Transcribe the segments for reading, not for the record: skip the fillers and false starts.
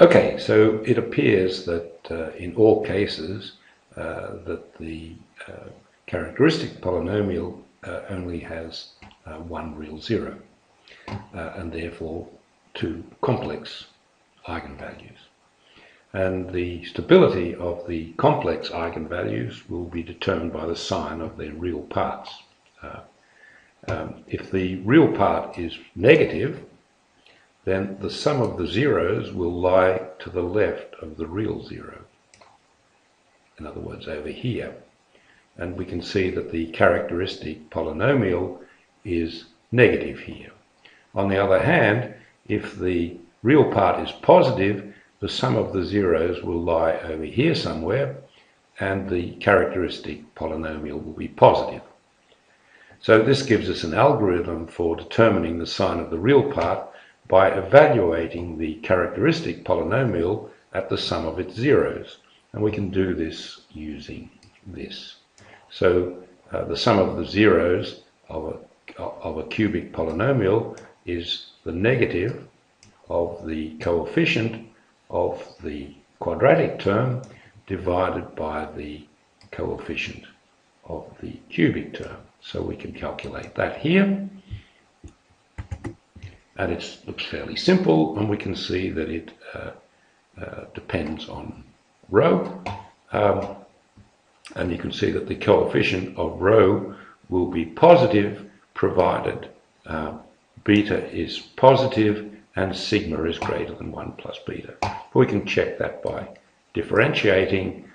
Okay, so it appears that in all cases that the characteristic polynomial only has one real zero and therefore two complex eigenvalues. And the stability of the complex eigenvalues will be determined by the sign of their real parts. If the real part is negative, then the sum of the zeros will lie to the left of the real zero. In other words, over here. And we can see that the characteristic polynomial is negative here. On the other hand, if the real part is positive, the sum of the zeros will lie over here somewhere, and the characteristic polynomial will be positive. So this gives us an algorithm for determining the sign of the real part by evaluating the characteristic polynomial at the sum of its zeros. And we can do this using this. So the sum of the zeros of a cubic polynomial is the negative of the coefficient of the quadratic term divided by the coefficient of the cubic term. So we can calculate that here. And it looks fairly simple, and we can see that it depends on rho. And you can see that the coefficient of rho will be positive provided beta is positive and sigma is greater than 1 plus beta. We can check that by differentiating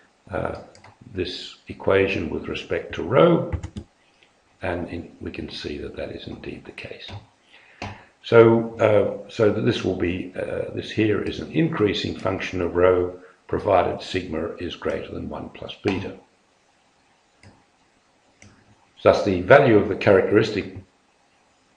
this equation with respect to rho, and we can see that that is indeed the case. So that this will be, this here is an increasing function of rho provided sigma is greater than 1 plus beta. Thus the value of the characteristic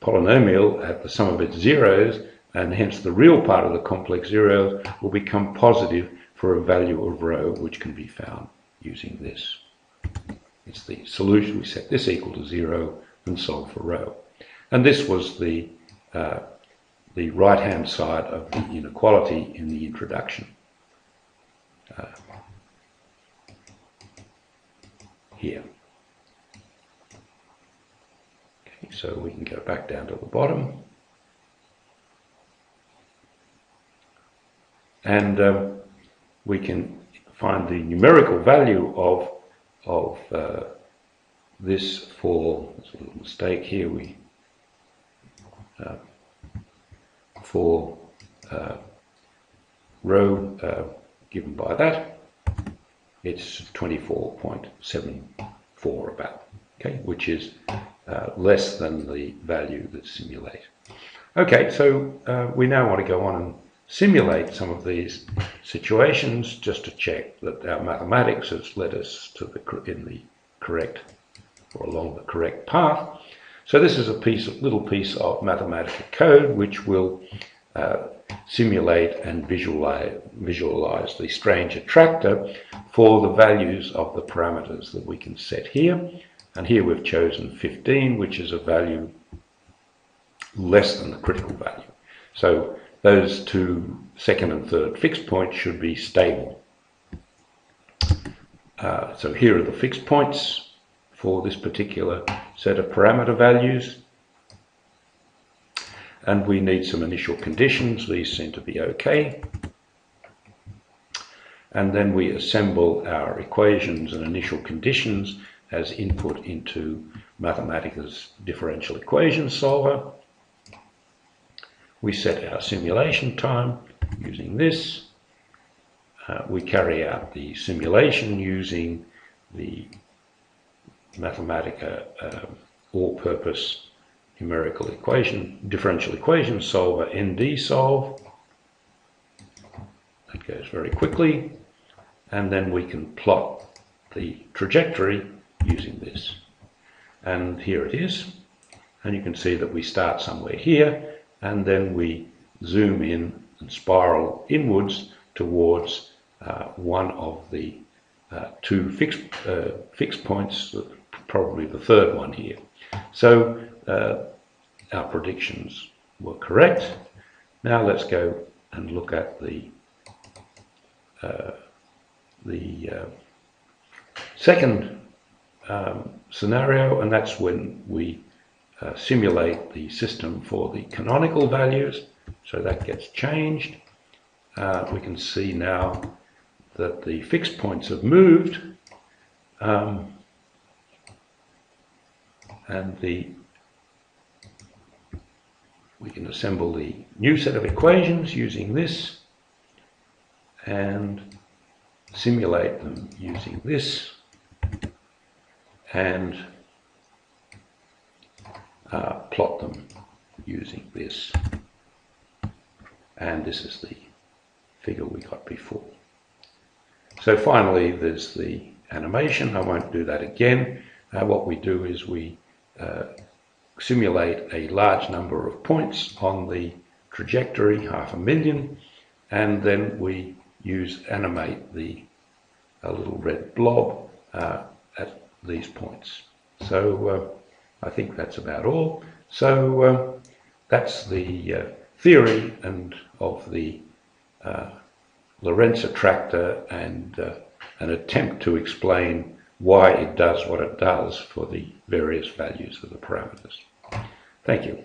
polynomial at the sum of its zeros, and hence the real part of the complex zeros, will become positive for a value of rho which can be found using this. It's the solution. We set this equal to 0 and solve for rho. And this was the right-hand side of the inequality in the introduction. Here. Okay, so we can go back down to the bottom. And we can find the numerical value of this for, there's a little mistake here, for rho given by that, it's 24.74 about, okay, which is less than the value that's simulated. Okay, so we now want to go on and simulate some of these situations just to check that our mathematics has led us to along the correct path. So this is a little piece of mathematical code which will simulate and visualize the strange attractor for the values of the parameters that we can set here. And here we've chosen 15, which is a value less than the critical value. So those two second and third fixed points should be stable. So here are the fixed points for this particular set of parameter values. And we need some initial conditions. These seem to be okay. And then we assemble our equations and initial conditions as input into Mathematica's differential equation solver. We set our simulation time using this. We carry out the simulation using the Mathematica all-purpose numerical differential equation solver ND-solve. That goes very quickly. And then we can plot the trajectory using this. And here it is. And you can see that we start somewhere here, and then we zoom in and spiral inwards towards one of the two fixed points, probably the third one here. So our predictions were correct. Now let's go and look at the the second scenario, and that's when we simulate the system for the canonical values. So that gets changed. We can see now that the fixed points have moved, and we can assemble the new set of equations using this and simulate them using this, and plot them using this. And this is the figure we got before. So finally there's the animation. I won't do that again. What we do is we simulate a large number of points on the trajectory, 500,000, and then we animate a little red blob at these points. So I think that's about all. So that's the theory of the Lorenz attractor, and an attempt to explain why it does what it does for the various values of the parameters. Thank you.